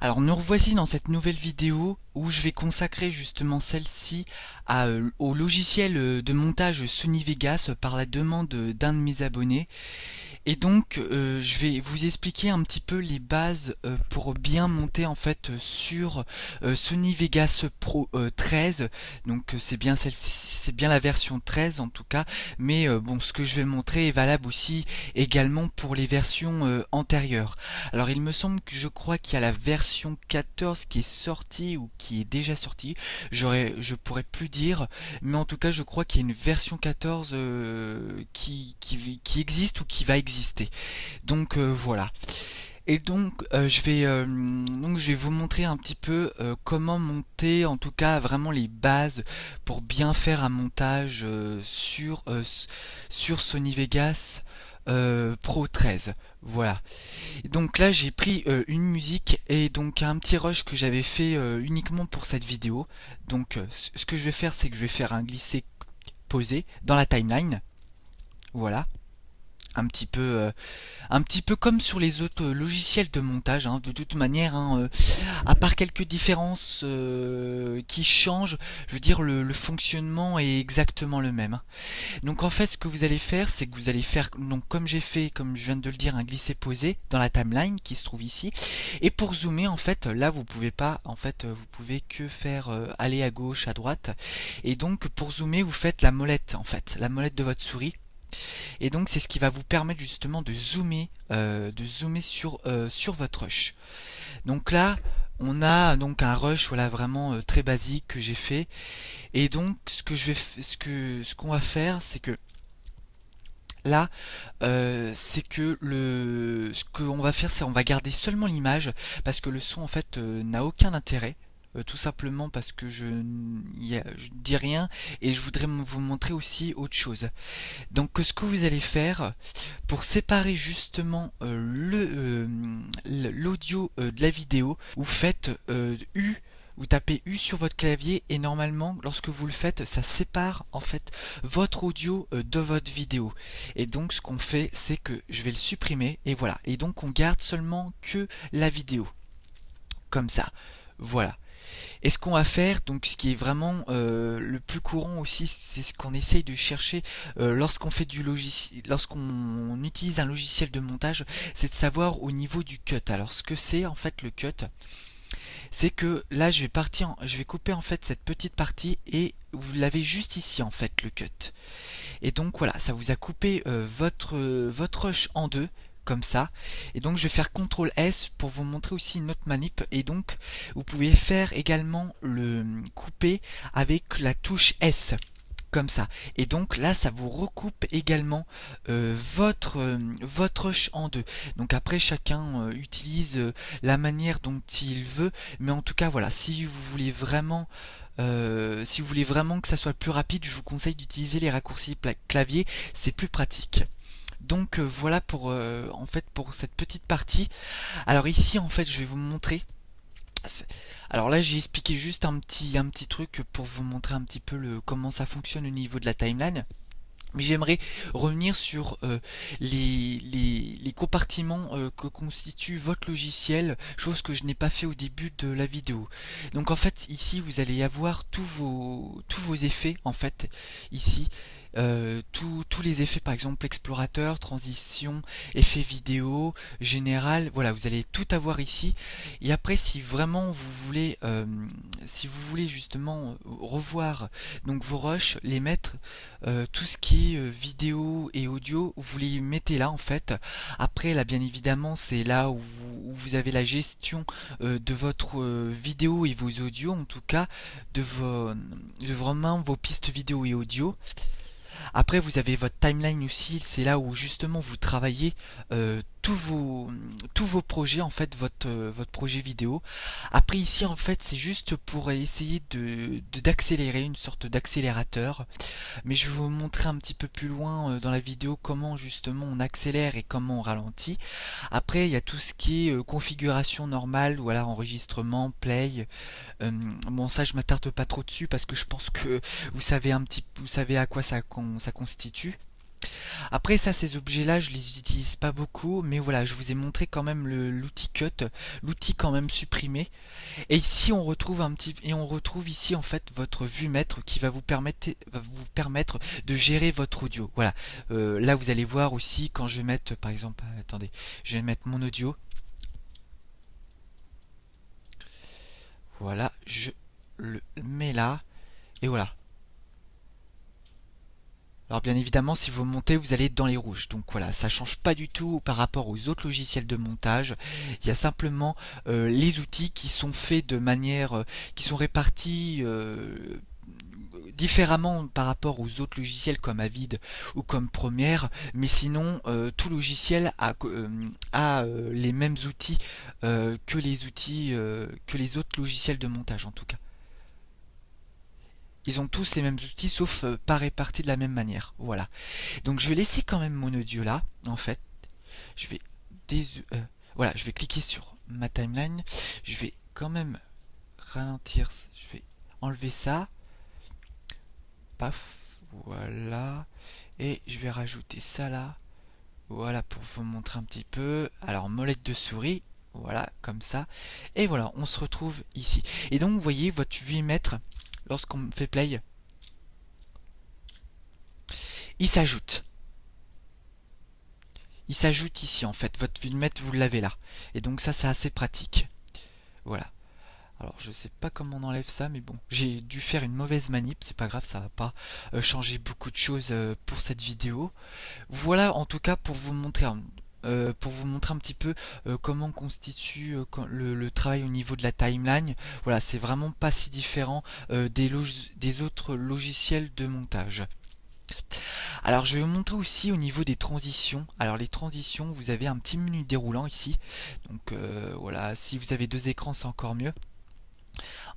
Alors nous revoici dans cette nouvelle vidéo où je vais consacrer justement celle-ci au logiciel de montage Sony Vegas par la demande d'un de mes abonnés. Et donc je vais vous expliquer un petit peu les bases pour bien monter en fait sur Sony Vegas Pro 13. Donc c'est bien la version 13 en tout cas, mais bon, ce que je vais montrer est valable aussi également pour les versions antérieures. Alors il me semble que je crois qu'il y a la version 14 qui est sortie ou qui est déjà sortie. Je pourrais plus dire, mais en tout cas je crois qu'il y a une version 14 qui existe ou qui va exister. Donc voilà. Et donc je vais vous montrer un petit peu comment monter, en tout cas vraiment les bases pour bien faire un montage sur Sony Vegas Pro 13. Voilà. Et donc là j'ai pris une musique et donc un petit rush que j'avais fait uniquement pour cette vidéo. Donc ce que je vais faire, c'est que je vais faire un glisser posé dans la timeline. Voilà. Un petit peu comme sur les autres logiciels de montage, hein, de toute manière, hein, à part quelques différences qui changent, je veux dire le fonctionnement est exactement le même. Donc en fait ce que vous allez faire, c'est que vous allez faire, donc comme j'ai fait, comme je viens de le dire, un glisser-posé dans la timeline qui se trouve ici. Et pour zoomer, en fait, là vous pouvez pas, en fait, vous pouvez que faire aller à gauche, à droite. Et donc pour zoomer, vous faites la molette, en fait, la molette de votre souris. Et donc c'est ce qui va vous permettre justement de zoomer sur votre rush. Donc là, on a donc un rush, voilà, vraiment très basique que j'ai fait. Et donc ce qu'on va faire, c'est que là, ce qu'on va faire, c'est on va garder seulement l'image parce que le son en fait n'a aucun intérêt. Tout simplement parce que je dis rien et je voudrais vous montrer aussi autre chose. Donc ce que vous allez faire pour séparer justement l'audio de la vidéo, vous faites U, vous tapez U sur votre clavier et normalement lorsque vous le faites, ça sépare en fait votre audio de votre vidéo. Et donc ce qu'on fait, c'est que je vais le supprimer et voilà. Et donc on garde seulement que la vidéo. Comme ça. Voilà. Et ce qu'on va faire, donc ce qui est vraiment le plus courant aussi, c'est ce qu'on essaye de chercher lorsqu'on fait du logiciel, lorsqu'on utilise un logiciel de montage, c'est de savoir au niveau du cut. Alors ce que c'est en fait le cut, c'est que là je vais couper en fait cette petite partie et vous l'avez juste ici en fait le cut. Et donc voilà, ça vous a coupé votre rush en deux comme ça. Et donc je vais faire CTRL S pour vous montrer aussi une autre manip. Et donc vous pouvez faire également le couper avec la touche S comme ça. Et donc là ça vous recoupe également votre rush en deux. Donc après chacun utilise la manière dont il veut, mais en tout cas voilà, si vous voulez vraiment que ça soit plus rapide, je vous conseille d'utiliser les raccourcis clavier, c'est plus pratique. Donc voilà pour en fait pour cette petite partie. Alors ici en fait je vais vous montrer. Alors là j'ai expliqué juste un petit truc pour vous montrer un petit peu comment ça fonctionne au niveau de la timeline. Mais j'aimerais revenir sur les compartiments que constitue votre logiciel, chose que je n'ai pas fait au début de la vidéo. Donc en fait ici vous allez avoir tous vos effets en fait ici. Tous les effets, par exemple explorateur, transition, effet vidéo, général, voilà, vous allez tout avoir ici. Et après, si vous voulez justement revoir donc vos rushs, les mettre, tout ce qui est vidéo et audio, vous les mettez là en fait. Après, là, bien évidemment, c'est là où vous avez la gestion de votre vidéo et vos audios, en tout cas, de vraiment vos pistes vidéo et audio. Après, vous avez votre timeline aussi, c'est là où justement vous travaillez tous vos projets, en fait, votre projet vidéo. Après, ici, en fait, c'est juste pour essayer d'accélérer, une sorte d'accélérateur. Mais je vais vous montrer un petit peu plus loin dans la vidéo comment justement on accélère et comment on ralentit. Après, il y a tout ce qui est configuration normale, voilà, enregistrement, play. Bon, ça, je m'attarde pas trop dessus parce que je pense que vous savez à quoi ça constitue. Après ça, ces objets-là, je les utilise pas beaucoup, mais voilà, je vous ai montré quand même l'outil cut, l'outil quand même supprimé. Et ici, on retrouve ici en fait votre vue maître qui va vous permettre de gérer votre audio. Voilà. Là, vous allez voir aussi quand je vais mettre, par exemple, attendez, je vais mettre mon audio. Voilà, je le mets là et voilà. Alors bien évidemment, si vous montez, vous allez être dans les rouges. Donc voilà, ça change pas du tout par rapport aux autres logiciels de montage. Il y a simplement les outils qui sont faits de manière, qui sont répartis différemment par rapport aux autres logiciels comme Avid ou comme Premiere, mais sinon tout logiciel a les mêmes outils que les autres logiciels de montage en tout cas. Ils ont tous les mêmes outils sauf pas répartis de la même manière. Voilà. Donc je vais laisser quand même mon audio là. En fait, je vais voilà, je vais cliquer sur ma timeline. Je vais quand même ralentir. Je vais enlever ça. Paf. Voilà. Et je vais rajouter ça là. Voilà pour vous montrer un petit peu. Alors molette de souris. Voilà, comme ça. Et voilà, on se retrouve ici. Et donc vous voyez votre 8 mètres lorsqu'on fait play. Il s'ajoute. Il s'ajoute ici en fait. Votre filmette, vous l'avez là. Et donc ça, c'est assez pratique. Voilà. Alors je sais pas comment on enlève ça, mais bon, j'ai dû faire une mauvaise manip, c'est pas grave, ça va pas changer beaucoup de choses pour cette vidéo. Voilà en tout cas pour vous montrer un petit peu comment constitue le travail au niveau de la timeline. Voilà, c'est vraiment pas si différent des autres logiciels de montage. Alors je vais vous montrer aussi au niveau des transitions. Alors les transitions, vous avez un petit menu déroulant ici. Donc voilà, si vous avez deux écrans, c'est encore mieux.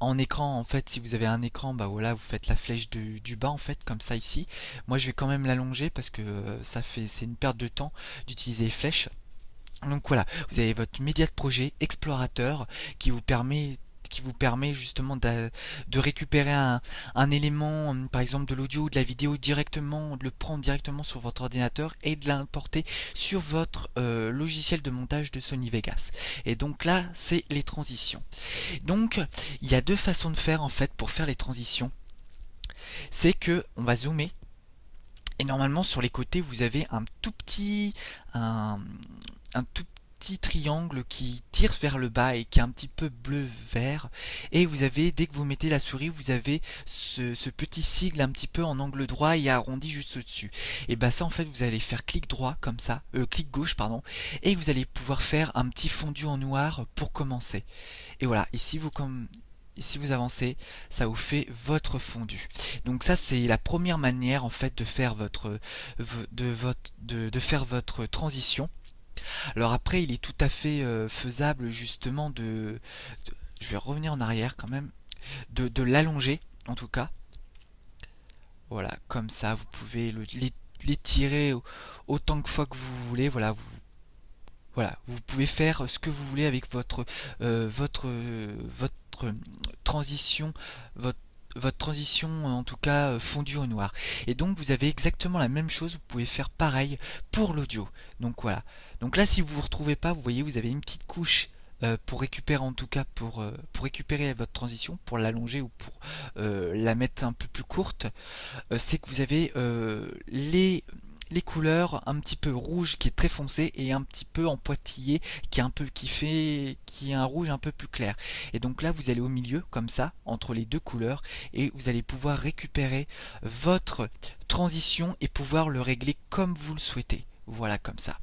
En écran, en fait, si vous avez un écran, bah voilà, vous faites la flèche du bas en fait, comme ça ici. Moi je vais quand même l'allonger parce que c'est une perte de temps d'utiliser les flèches. Donc voilà, vous avez votre média de projet explorateur qui vous permet justement de récupérer un élément, par exemple de l'audio ou de la vidéo directement, de le prendre directement sur votre ordinateur et de l'importer sur votre logiciel de montage de Sony Vegas. Et donc là, c'est les transitions. Donc, il y a deux façons de faire en fait pour faire les transitions. C'est que on va zoomer. Et normalement sur les côtés vous avez un tout petit triangle qui tire vers le bas et qui est un petit peu bleu-vert. Et vous avez, dès que vous mettez la souris, vous avez ce petit sigle un petit peu en angle droit et arrondi juste au-dessus. Et bah ça en fait vous allez faire clic droit comme ça, clic gauche pardon, et vous allez pouvoir faire un petit fondu en noir pour commencer. Et voilà, ici vous avancez, ça vous fait votre fondu. Donc ça c'est la première manière en fait de faire de faire votre transition. Alors après il est tout à fait faisable justement je vais revenir en arrière quand même, de l'allonger en tout cas. Voilà, comme ça vous pouvez l'étirer autant de fois que vous voulez. Voilà, vous pouvez faire ce que vous voulez avec votre transition, votre transition en tout cas fondue au noir. Et donc vous avez exactement la même chose, vous pouvez faire pareil pour l'audio. Donc voilà. Donc là si vous vous retrouvez pas, vous voyez vous avez une petite couche pour récupérer en tout cas pour récupérer votre transition, pour l'allonger ou pour la mettre un peu plus courte. C'est que vous avez les couleurs un petit peu rouge qui est très foncé et un petit peu en pointillé qui est un rouge un peu plus clair. Et donc là vous allez au milieu comme ça entre les deux couleurs et vous allez pouvoir récupérer votre transition et pouvoir le régler comme vous le souhaitez. Voilà, comme ça.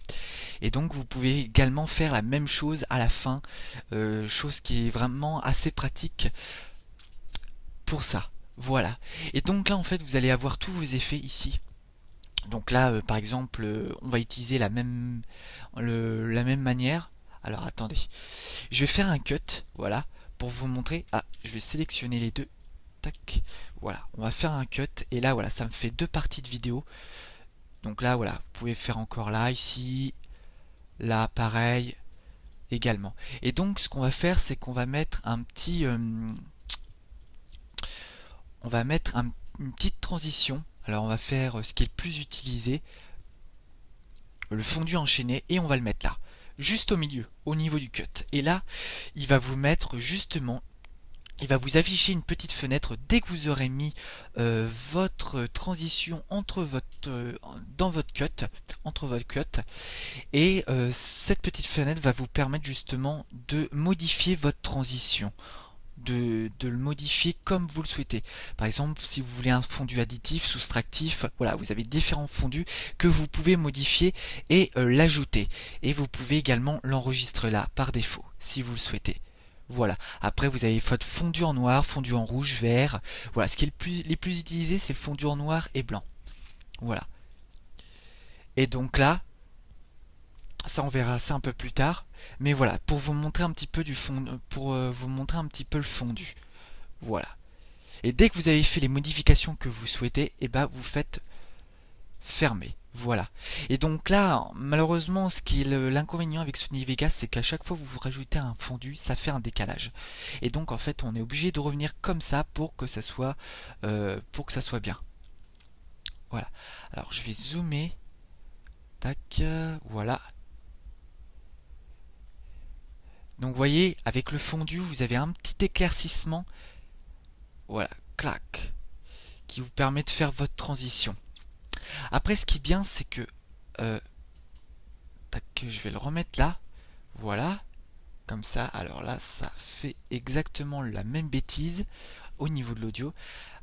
Et donc vous pouvez également faire la même chose à la fin, chose qui est vraiment assez pratique pour ça. Voilà. Et donc là en fait vous allez avoir tous vos effets ici. Donc là par exemple on va utiliser la même manière. Alors attendez, je vais faire un cut, voilà, pour vous montrer. Ah, je vais sélectionner les deux. Tac, voilà, on va faire un cut et là voilà, ça me fait deux parties de vidéo. Donc là voilà, vous pouvez faire encore là, ici, là pareil également. Et donc ce qu'on va faire c'est qu'on va mettre une petite transition. Alors on va faire ce qui est le plus utilisé. le fondu enchaîné, et on va le mettre là, juste au milieu, au niveau du cut. Et là, il va vous mettre justement, il va vous afficher une petite fenêtre dès que vous aurez mis votre transition dans votre cut, entre votre cut, et cette petite fenêtre va vous permettre justement de modifier votre transition. De le modifier comme vous le souhaitez. Par exemple, si vous voulez un fondu additif, soustractif, voilà, vous avez différents fondus que vous pouvez modifier et l'ajouter. Et vous pouvez également l'enregistrer là par défaut, si vous le souhaitez. Voilà. Après, vous avez votre fondu en noir, fondu en rouge, vert. Voilà. Ce qui est les plus utilisés, c'est le fondu en noir et blanc. Voilà. Et donc là, ça on verra ça un peu plus tard, mais voilà, pour vous montrer un petit peu vous montrer un petit peu le fondu. Voilà. Et dès que vous avez fait les modifications que vous souhaitez, et ben vous faites fermer. Voilà. Et donc là, malheureusement, ce qui est l'inconvénient avec Sony Vegas, c'est qu'à chaque fois que vous rajoutez un fondu, ça fait un décalage. Et donc en fait, on est obligé de revenir comme ça pour que ça soit bien. Voilà. Alors je vais zoomer. Tac. Voilà. Donc vous voyez, avec le fondu, vous avez un petit éclaircissement, voilà, clac, qui vous permet de faire votre transition. Après, ce qui est bien, c'est que, tac, je vais le remettre là, voilà, comme ça. Alors là, ça fait exactement la même bêtise au niveau de l'audio.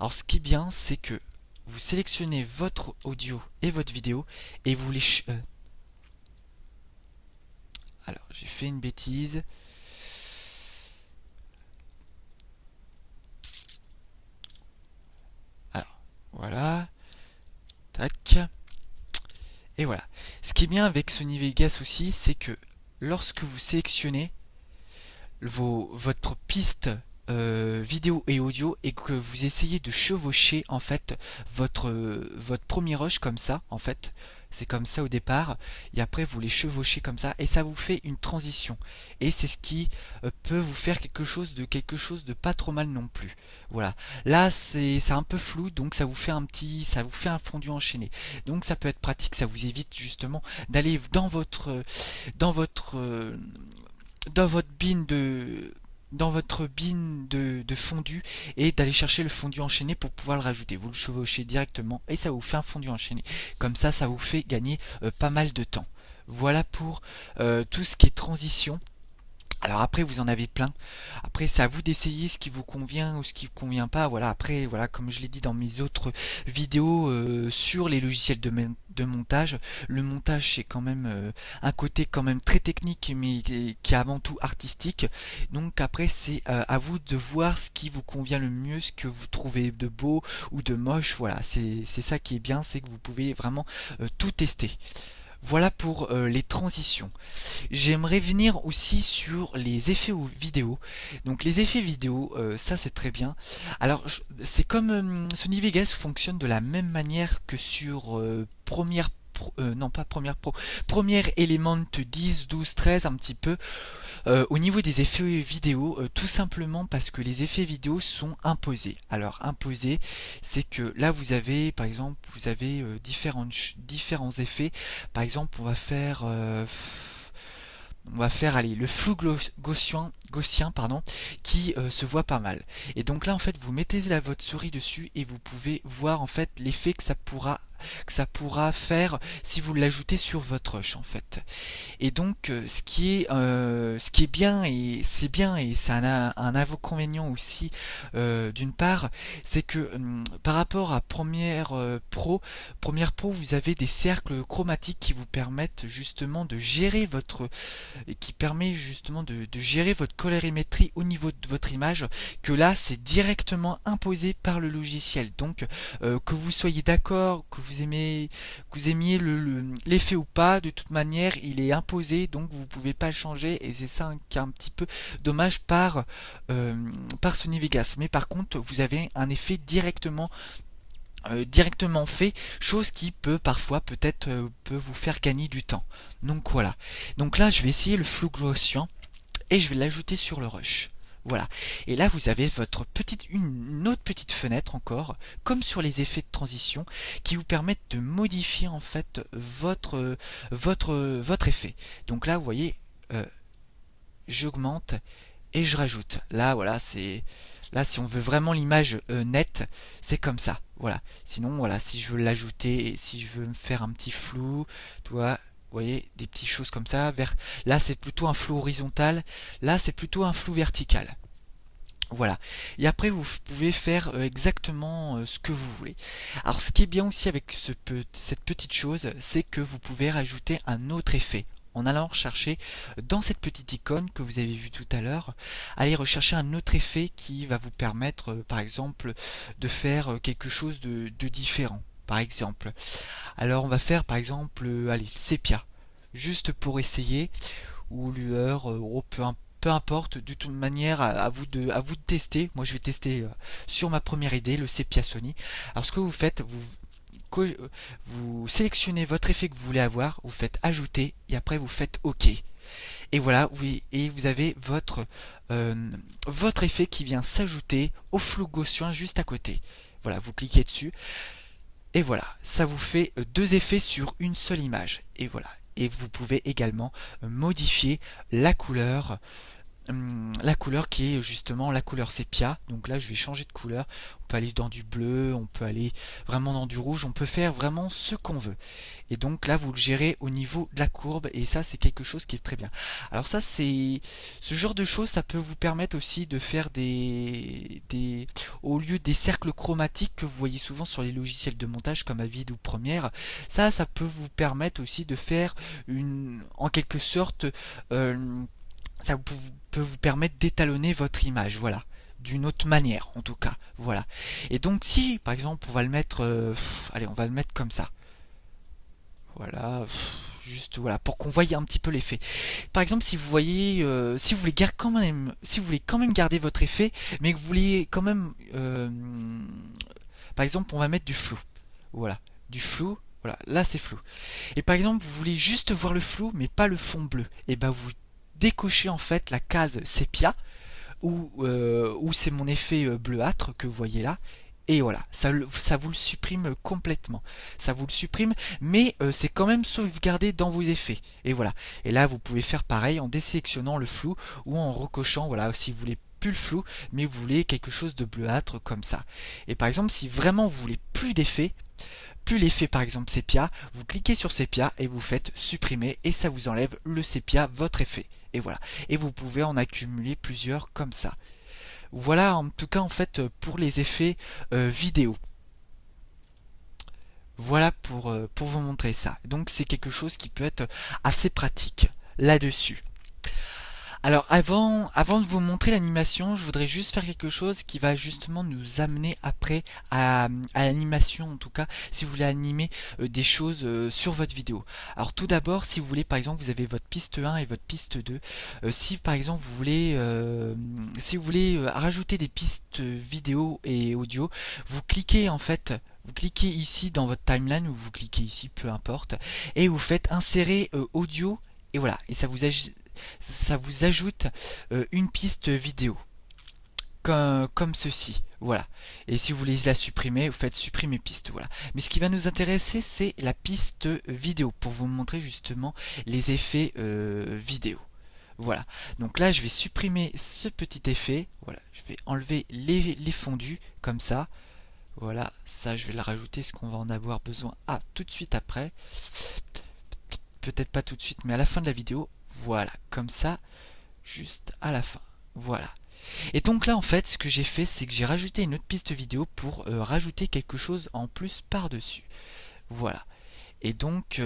Alors ce qui est bien, c'est que vous sélectionnez votre audio et votre vidéo, et vous les... alors, j'ai fait une bêtise. Voilà, tac, et voilà. Ce qui est bien avec Sony Vegas aussi, c'est que lorsque vous sélectionnez votre piste vidéo et audio et que vous essayez de chevaucher en fait votre premier rush comme ça, en fait, c'est comme ça au départ, et après vous les chevauchez comme ça, et ça vous fait une transition. Et c'est ce qui peut vous faire quelque chose de pas trop mal non plus. Voilà. Là c'est un peu flou, donc ça vous fait un fondu enchaîné. Donc ça peut être pratique, ça vous évite justement d'aller dans votre bin de fondu et d'aller chercher le fondu enchaîné pour pouvoir le rajouter. Vous le chevauchez directement et ça vous fait un fondu enchaîné. Comme ça vous fait gagner pas mal de temps. Voilà pour tout ce qui est transition. Alors après vous en avez plein. Après c'est à vous d'essayer ce qui vous convient ou ce qui vous convient pas. Voilà, après voilà, comme je l'ai dit dans mes autres vidéos sur les logiciels de montage, le montage c'est quand même un côté quand même très technique mais qui est avant tout artistique. Donc après c'est à vous de voir ce qui vous convient le mieux, ce que vous trouvez de beau ou de moche. Voilà, c'est ça qui est bien, c'est que vous pouvez vraiment tout tester. Voilà pour les transitions. J'aimerais venir aussi sur les effets vidéo. Donc les effets vidéo, ça c'est très bien. Alors c'est comme Sony Vegas fonctionne de la même manière que sur Premiere Pro, non pas Premiere Pro, Premiere Element 10, 12, 13 un petit peu. Au niveau des effets vidéo, tout simplement parce que les effets vidéo sont imposés. Alors imposés, c'est que là vous avez par exemple différents effets. Par exemple on va faire allez, le flou gaussien pardon, qui se voit pas mal. Et donc là en fait vous mettez votre souris dessus et vous pouvez voir en fait l'effet que ça pourra faire si vous l'ajoutez sur votre rush en fait. Et donc ce qui est bien et c'est un inconvénient aussi d'une part, c'est que par rapport à Premiere Pro vous avez des cercles chromatiques qui vous permettent justement de gérer votre colorimétrie au niveau de votre image, que là c'est directement imposé par le logiciel. Donc que vous soyez d'accord, que vous aimiez l'effet ou pas, de toute manière il est imposé, donc vous pouvez pas le changer, et c'est ça qui est un petit peu dommage par Sony Vegas. Mais par contre vous avez un effet directement fait, chose qui peut parfois peut vous faire gagner du temps. Donc voilà. Donc là je vais essayer le flou gaussien et je vais l'ajouter sur le rush. Voilà. Et là, vous avez une autre petite fenêtre encore, comme sur les effets de transition, qui vous permettent de modifier en fait votre effet. Donc là, vous voyez, j'augmente et je rajoute. Là, voilà, là si on veut vraiment l'image nette, c'est comme ça. Voilà. Sinon, voilà, si je veux l'ajouter, si je veux me faire un petit flou, tu vois. Vous voyez, des petites choses comme ça. Là, c'est plutôt un flou horizontal. Là, c'est plutôt un flou vertical. Voilà. Et après, vous pouvez faire exactement ce que vous voulez. Alors, ce qui est bien aussi avec cette petite chose, c'est que vous pouvez rajouter un autre effet. En allant rechercher dans cette petite icône que vous avez vue tout à l'heure, allez rechercher un autre effet qui va vous permettre, par exemple, de faire quelque chose de différent. Par exemple. Alors, on va faire, par exemple, allez, sépia. Juste pour essayer, ou lueur, peu importe, de toute manière, à vous de tester. Moi, je vais tester sur ma première idée, le Sepia Sony. Alors, ce que vous faites, vous sélectionnez votre effet que vous voulez avoir, vous faites ajouter, et après vous faites OK. Et voilà, oui, et vous avez votre effet qui vient s'ajouter au flou gaussien juste à côté. Voilà, vous cliquez dessus, et voilà, ça vous fait deux effets sur une seule image. Et voilà. Et vous pouvez également modifier la couleur qui est justement la couleur sépia. Donc là, je vais changer de couleur. On peut aller dans du bleu, on peut aller vraiment dans du rouge, on peut faire vraiment ce qu'on veut. Et donc là, vous le gérez au niveau de la courbe, et ça, c'est quelque chose qui est très bien. Alors ça, c'est ce genre de choses, ça peut vous permettre aussi de faire au lieu des cercles chromatiques que vous voyez souvent sur les logiciels de montage comme Avid ou Premiere, ça peut vous permettre aussi de faire en quelque sorte, ça peut vous permettre d'étalonner votre image, voilà, d'une autre manière en tout cas, voilà. Et donc si par exemple on va le mettre, allez, on va le mettre comme ça, voilà, juste voilà, pour qu'on voie un petit peu l'effet. Par exemple, si vous voyez, si vous voulez quand même garder votre effet, mais que vous voulez quand même, par exemple, on va mettre du flou, voilà, du flou. Voilà, là c'est flou. Et par exemple, vous voulez juste voir le flou, mais pas le fond bleu. Et ben vous décochez en fait la case sépia, où c'est mon effet bleuâtre que vous voyez là. Et voilà, ça vous le supprime complètement. Ça vous le supprime, mais c'est quand même sauvegardé dans vos effets. Et voilà. Et là, vous pouvez faire pareil en désélectionnant le flou ou en recochant, voilà, si vous voulez plus le flou, mais vous voulez quelque chose de bleuâtre comme ça. Et par exemple, si vraiment vous voulez plus d'effets, plus l'effet par exemple sépia, vous cliquez sur sépia et vous faites supprimer et ça vous enlève le sépia, votre effet. Et voilà. Et vous pouvez en accumuler plusieurs comme ça. Voilà en tout cas en fait pour les effets vidéo. Voilà pour vous montrer ça. Donc c'est quelque chose qui peut être assez pratique là-dessus. Alors avant de vous montrer l'animation, je voudrais juste faire quelque chose qui va justement nous amener après à l'animation, en tout cas si vous voulez animer des choses sur votre vidéo. Alors tout d'abord, si vous voulez par exemple, vous avez votre piste 1 et votre piste 2. Si par exemple vous voulez rajouter des pistes vidéo et audio, vous cliquez en fait. Vous cliquez ici dans votre timeline ou vous cliquez ici, peu importe, et vous faites insérer audio, et voilà, et ça vous ajoute une piste vidéo comme ceci, voilà. Et si vous voulez la supprimer, vous faites supprimer piste, voilà. Mais ce qui va nous intéresser, c'est la piste vidéo pour vous montrer justement les effets vidéo. Voilà. Donc là, je vais supprimer ce petit effet. Voilà, je vais enlever les fondus comme ça. Voilà, ça je vais le rajouter, ce qu'on va en avoir besoin tout de suite après. Peut-être pas tout de suite, mais à la fin de la vidéo. Voilà, comme ça, juste à la fin. Voilà. Et donc là, en fait, ce que j'ai fait, c'est que j'ai rajouté une autre piste vidéo pour rajouter quelque chose en plus par-dessus. Voilà. Et donc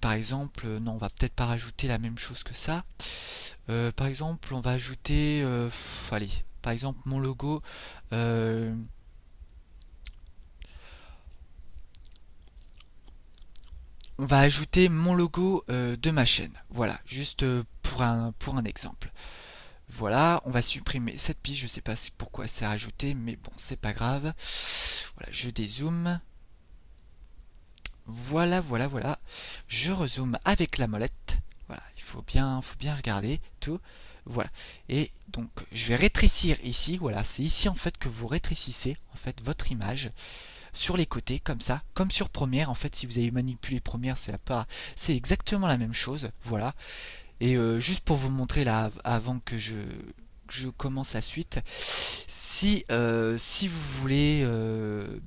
par exemple, non, on va peut-être pas rajouter la même chose que ça. Par exemple, on va ajouter, allez, par exemple, mon logo. On va ajouter mon logo de ma chaîne. Voilà, juste pour un exemple. Voilà, on va supprimer cette piste, je sais pas pourquoi c'est rajouté, mais bon, c'est pas grave. Voilà, je dézoome. Voilà. Je rezoome avec la molette. Voilà, il faut bien regarder tout. Voilà. Et donc je vais rétrécir ici, voilà, c'est ici en fait que vous rétrécissez en fait votre image sur les côtés comme ça, comme sur Premiere en fait. Si vous avez manipulé Premiere, c'est exactement la même chose, voilà. Et juste pour vous montrer là avant que je commence la suite, si vous voulez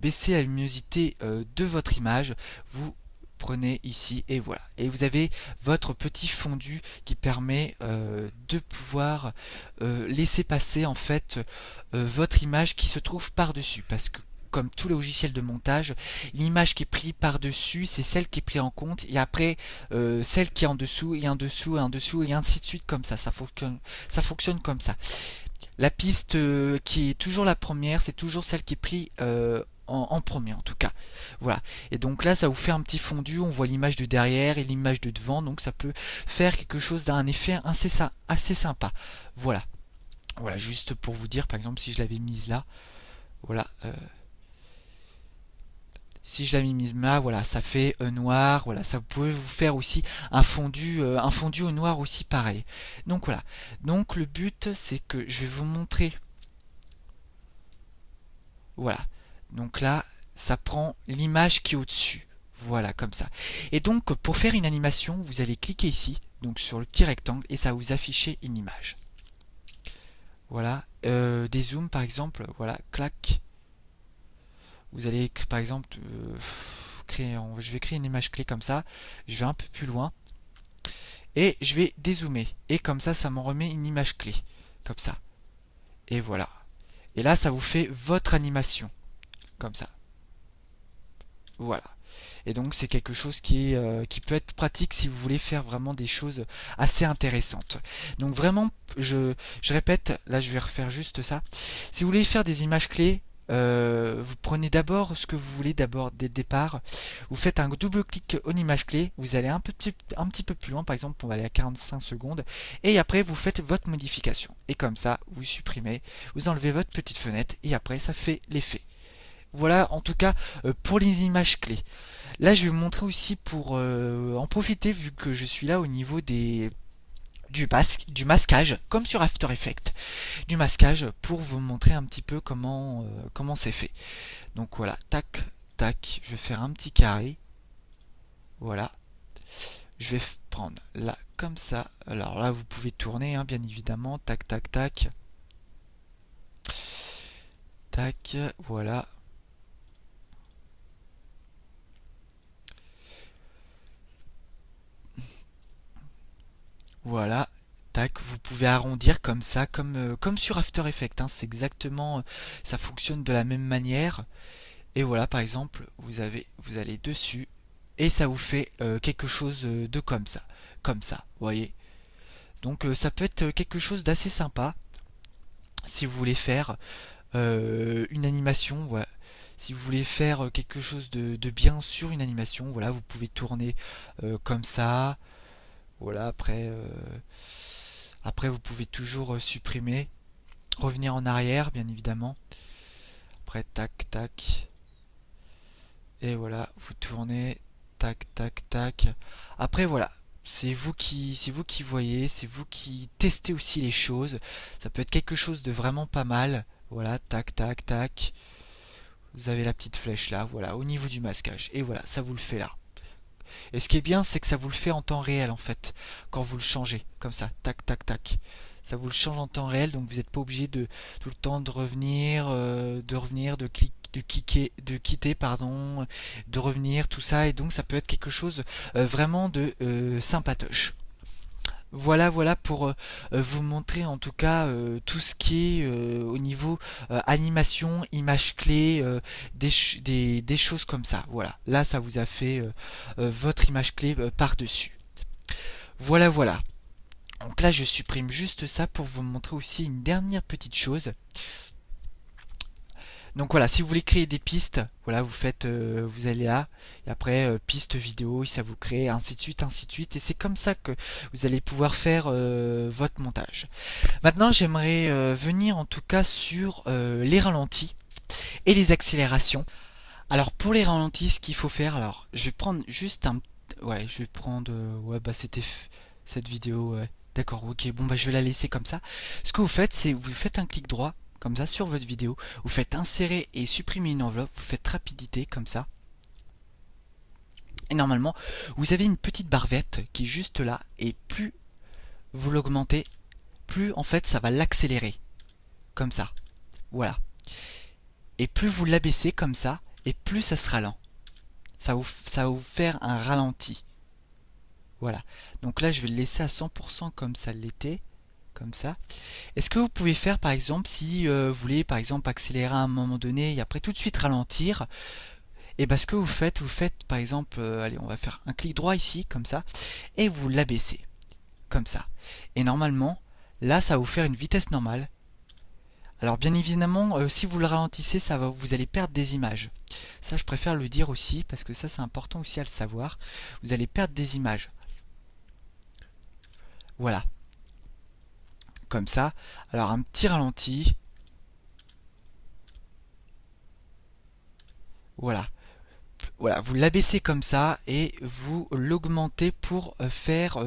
baisser la luminosité de votre image, vous prenez ici et voilà, et vous avez votre petit fondu qui permet de pouvoir laisser passer en fait votre image qui se trouve par dessus, parce que comme tous les logiciels de montage, l'image qui est prise par dessus, c'est celle qui est prise en compte, et après celle qui est en dessous et en dessous et en dessous et ainsi de suite, comme ça fonctionne comme ça. La piste qui est toujours la première, c'est toujours celle qui est prise en premier en tout cas. Voilà. Et donc là, ça vous fait un petit fondu, on voit l'image de derrière et l'image de devant, donc ça peut faire quelque chose d'un effet assez sympa. Voilà. Voilà, juste pour vous dire, par exemple, si je l'avais mise là, voilà. Si je l'avais mise là, voilà, ça fait noir, voilà, ça vous pouvez vous faire aussi un fondu au noir aussi pareil. Donc voilà. Donc le but, c'est que je vais vous montrer. Voilà. Donc là, ça prend l'image qui est au-dessus. Voilà, comme ça. Et donc, pour faire une animation, vous allez cliquer ici, donc sur le petit rectangle, et ça va vous afficher une image. Voilà. Des zooms, par exemple, voilà, clac. Vous allez, par exemple, je vais créer une image clé comme ça. Je vais un peu plus loin. Et je vais dézoomer. Et comme ça m'en remet une image clé. Comme ça. Et voilà. Et là, ça vous fait votre animation. Comme ça. Voilà. Et donc c'est quelque chose qui peut être pratique si vous voulez faire vraiment des choses assez intéressantes. Donc vraiment, je répète, là je vais refaire juste ça. Si vous voulez faire des images clés, vous prenez d'abord ce que vous voulez d'abord dès le départ. Vous faites un double clic en image clé. Vous allez un petit peu plus loin, par exemple on va aller à 45 secondes. Et après vous faites votre modification. Et comme ça, vous supprimez, vous enlevez votre petite fenêtre et après ça fait l'effet. Voilà en tout cas pour les images clés. Là je vais vous montrer aussi pour en profiter vu que je suis là au niveau du masquage, comme sur After Effects, du masquage pour vous montrer un petit peu comment c'est fait. Donc voilà, tac, tac, je vais faire un petit carré. Voilà. Je vais prendre là comme ça. Alors là vous pouvez tourner hein, bien évidemment. Tac, tac, tac. Tac, voilà. Voilà, tac, vous pouvez arrondir comme ça, comme sur After Effects, hein, c'est exactement, ça fonctionne de la même manière. Et voilà, par exemple, vous allez dessus, et ça vous fait quelque chose de comme ça, vous voyez. Donc ça peut être quelque chose d'assez sympa, si vous voulez faire une animation, voilà. Si vous voulez faire quelque chose de bien sur une animation, voilà, vous pouvez tourner comme ça. Voilà, après vous pouvez toujours supprimer, revenir en arrière bien évidemment. Après tac tac. Et voilà, vous tournez, tac tac tac. Après voilà, c'est vous qui voyez, c'est vous qui testez aussi les choses. Ça peut être quelque chose de vraiment pas mal. Voilà, tac tac tac. Vous avez la petite flèche là, voilà, au niveau du masquage. Et voilà, ça vous le fait là. Et ce qui est bien, c'est que ça vous le fait en temps réel en fait, quand vous le changez, comme ça, tac, tac, tac. Ça vous le change en temps réel, donc vous n'êtes pas obligé de tout le temps de revenir, de quitter, pardon, de revenir, tout ça, et donc ça peut être quelque chose vraiment de sympatoche. Voilà, voilà pour vous montrer en tout cas tout ce qui est au niveau animation, image clé, des choses comme ça. Voilà, là ça vous a fait votre image clé par-dessus. Voilà, voilà. Donc là je supprime juste ça pour vous montrer aussi une dernière petite chose. Donc voilà, si vous voulez créer des pistes, voilà, vous allez là, et après piste vidéo, ça vous crée, ainsi de suite, et c'est comme ça que vous allez pouvoir faire votre montage. Maintenant, j'aimerais venir en tout cas sur les ralentis et les accélérations. Alors pour les ralentis, ce qu'il faut faire, alors je vais prendre juste ouais, je vais prendre, ouais, bah c'était cette vidéo, ouais. D'accord, ok, bon bah je vais la laisser comme ça. Ce que vous faites, c'est vous faites un clic droit, comme ça, sur votre vidéo, vous faites insérer et supprimer une enveloppe, vous faites rapidité, comme ça. Et normalement, vous avez une petite barre verte qui est juste là, et plus vous l'augmentez, plus en fait ça va l'accélérer, comme ça. Voilà. Et plus vous l'abaissez comme ça, et plus ça sera lent. Ça va vous faire un ralenti. Voilà. Donc là, je vais le laisser à 100% comme ça l'était. Comme ça. Est-ce que vous pouvez faire, par exemple, si vous voulez, par exemple, accélérer à un moment donné et après tout de suite ralentir, et bien ce que vous faites, par exemple, allez, on va faire un clic droit ici, comme ça, et vous l'abaissez, comme ça. Et normalement, là, ça va vous faire une vitesse normale. Alors, bien évidemment, si vous le ralentissez, vous allez perdre des images. Ça, je préfère le dire aussi, parce que ça, c'est important aussi à le savoir. Vous allez perdre des images. Voilà. Comme ça. Alors, un petit ralenti. Voilà. Voilà, vous l'abaissez comme ça et vous l'augmentez pour faire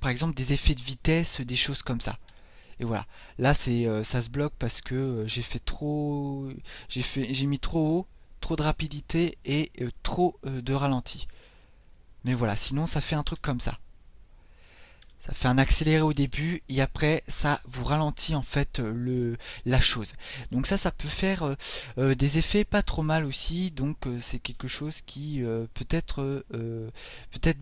par exemple des effets de vitesse, des choses comme ça. Et voilà. Là ça se bloque parce que j'ai mis trop haut, trop de rapidité et trop de ralenti. Mais voilà, sinon ça fait un truc comme ça. Ça fait un accéléré au début et après ça vous ralentit en fait la chose. Donc ça peut faire des effets pas trop mal aussi. Donc c'est quelque chose qui peut-être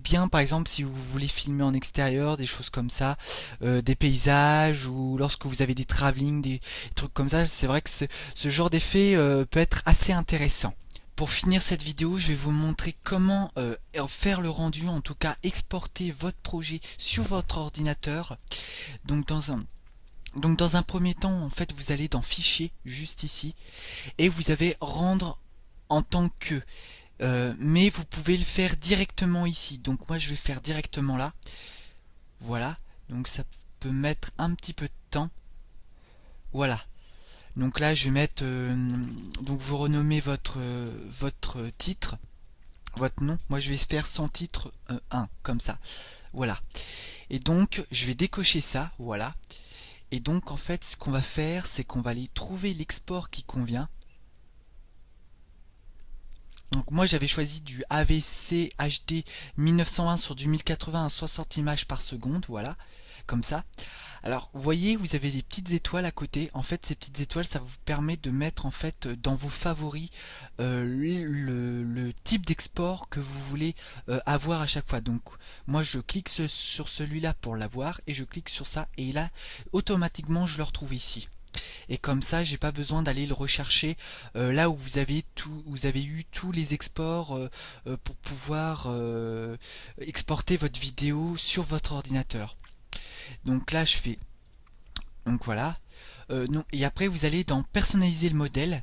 bien par exemple si vous voulez filmer en extérieur, des choses comme ça, des paysages ou lorsque vous avez des travelling, des trucs comme ça. C'est vrai que ce genre d'effet peut être assez intéressant. Pour finir cette vidéo, je vais vous montrer comment faire le rendu, en tout cas exporter votre projet sur votre ordinateur. Donc dans un premier temps, en fait, vous allez dans Fichier, juste ici, et vous avez Rendre en tant que. Mais vous pouvez le faire directement ici. Donc moi, je vais le faire directement là. Voilà. Donc ça peut mettre un petit peu de temps. Voilà. Donc là, je vais mettre. Donc vous renommez votre titre, votre nom. Moi, je vais faire sans titre 1, comme ça. Voilà. Et donc, je vais décocher ça. Voilà. Et donc, en fait, ce qu'on va faire, c'est qu'on va aller trouver l'export qui convient. Donc moi j'avais choisi du AVC HD 1920 sur du 1080 à 60 images par seconde, voilà, comme ça. Alors vous voyez, vous avez des petites étoiles à côté. En fait ces petites étoiles, ça vous permet de mettre en fait dans vos favoris le type d'export que vous voulez avoir à chaque fois. Donc moi je clique sur celui-là pour l'avoir et je clique sur ça et là automatiquement je le retrouve ici. Et comme ça j'ai pas besoin d'aller le rechercher là où vous avez eu tous les exports pour pouvoir exporter votre vidéo sur votre ordinateur. Donc là je fais donc voilà non, et après vous allez dans personnaliser le modèle.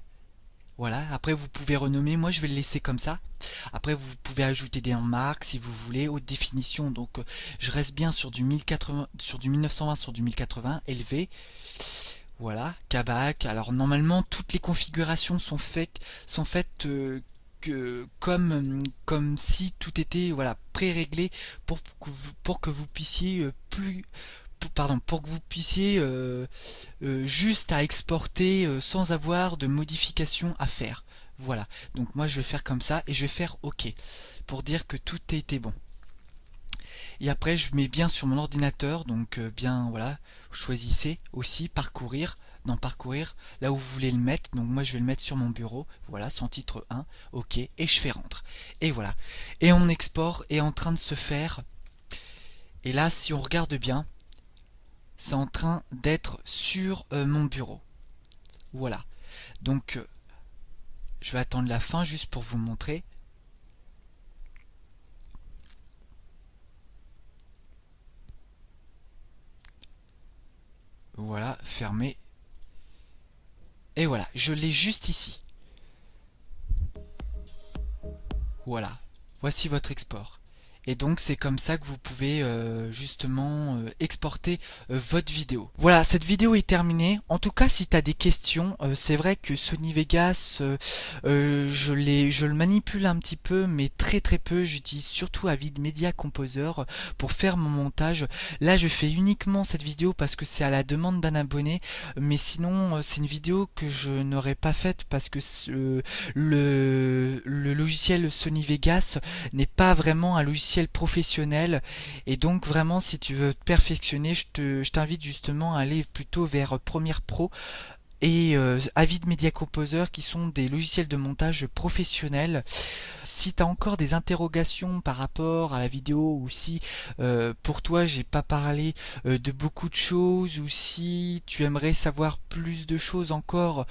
Voilà, après vous pouvez renommer, moi je vais le laisser comme ça. Après vous pouvez ajouter des marques si vous voulez, haute définition, donc je reste bien sur du 1080, sur du 1920 sur du 1080, élevé. Voilà, Kabak. Alors normalement toutes les configurations sont faites comme si tout était voilà pré-réglé pour que vous puissiez pour que vous puissiez juste à exporter sans avoir de modifications à faire. Voilà, donc moi je vais faire comme ça et je vais faire OK pour dire que tout a été bon. Et après je mets bien sur mon ordinateur, donc bien voilà, choisissez aussi parcourir, dans parcourir, là où vous voulez le mettre, donc moi je vais le mettre sur mon bureau, voilà, sans titre 1, OK, et je fais rendre. Et voilà, et mon export est en train de se faire, et là si on regarde bien, c'est en train d'être sur mon bureau. Voilà, donc je vais attendre la fin juste pour vous montrer. Voilà, fermé. Et voilà, je l'ai juste ici. Voilà, voici votre export. Et donc c'est comme ça que vous pouvez justement exporter votre vidéo. Voilà, cette vidéo est terminée. En tout cas, si tu as des questions, c'est vrai que Sony Vegas, je le manipule un petit peu, mais très très peu. J'utilise surtout Avid Media Composer pour faire mon montage. Là, je fais uniquement cette vidéo parce que c'est à la demande d'un abonné, mais sinon c'est une vidéo que je n'aurais pas faite parce que le logiciel Sony Vegas n'est pas vraiment un logiciel professionnel, et donc vraiment si tu veux te perfectionner, je t'invite justement à aller plutôt vers Premiere Pro et Avid Media Composer, qui sont des logiciels de montage professionnels. Si tu as encore des interrogations par rapport à la vidéo, ou si pour toi j'ai pas parlé de beaucoup de choses, ou si tu aimerais savoir plus de choses encore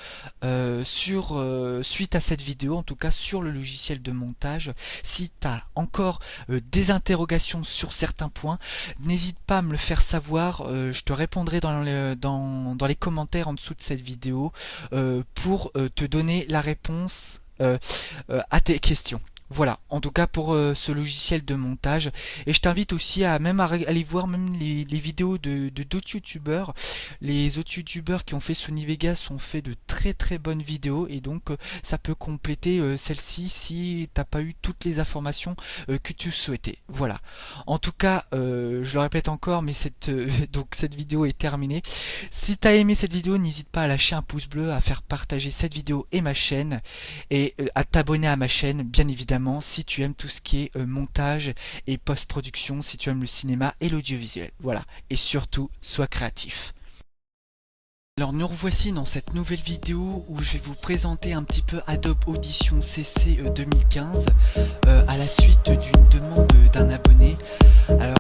suite à cette vidéo, en tout cas sur le logiciel de montage, si tu as encore des interrogations sur certains points, n'hésite pas à me le faire savoir. Je te répondrai dans les commentaires en dessous de cette vidéo pour te donner la réponse à tes questions. Voilà, en tout cas pour ce logiciel de montage. Et je t'invite aussi à aller voir même les vidéos de d'autres youtubeurs. Les autres youtubeurs qui ont fait Sony Vegas ont fait de très très bonnes vidéos, et donc ça peut compléter celle-ci si t'as pas eu toutes les informations que tu souhaitais. Voilà. En tout cas, je le répète encore, mais donc cette vidéo est terminée. Si t'as aimé cette vidéo, n'hésite pas à lâcher un pouce bleu, à faire partager cette vidéo et ma chaîne, et à t'abonner à ma chaîne, bien évidemment, si tu aimes tout ce qui est montage et post-production, si tu aimes le cinéma et l'audiovisuel. Voilà. Et surtout, sois créatif. Alors nous revoici dans cette nouvelle vidéo où je vais vous présenter un petit peu Adobe Audition CC 2015 à la suite d'une demande d'un abonné. Alors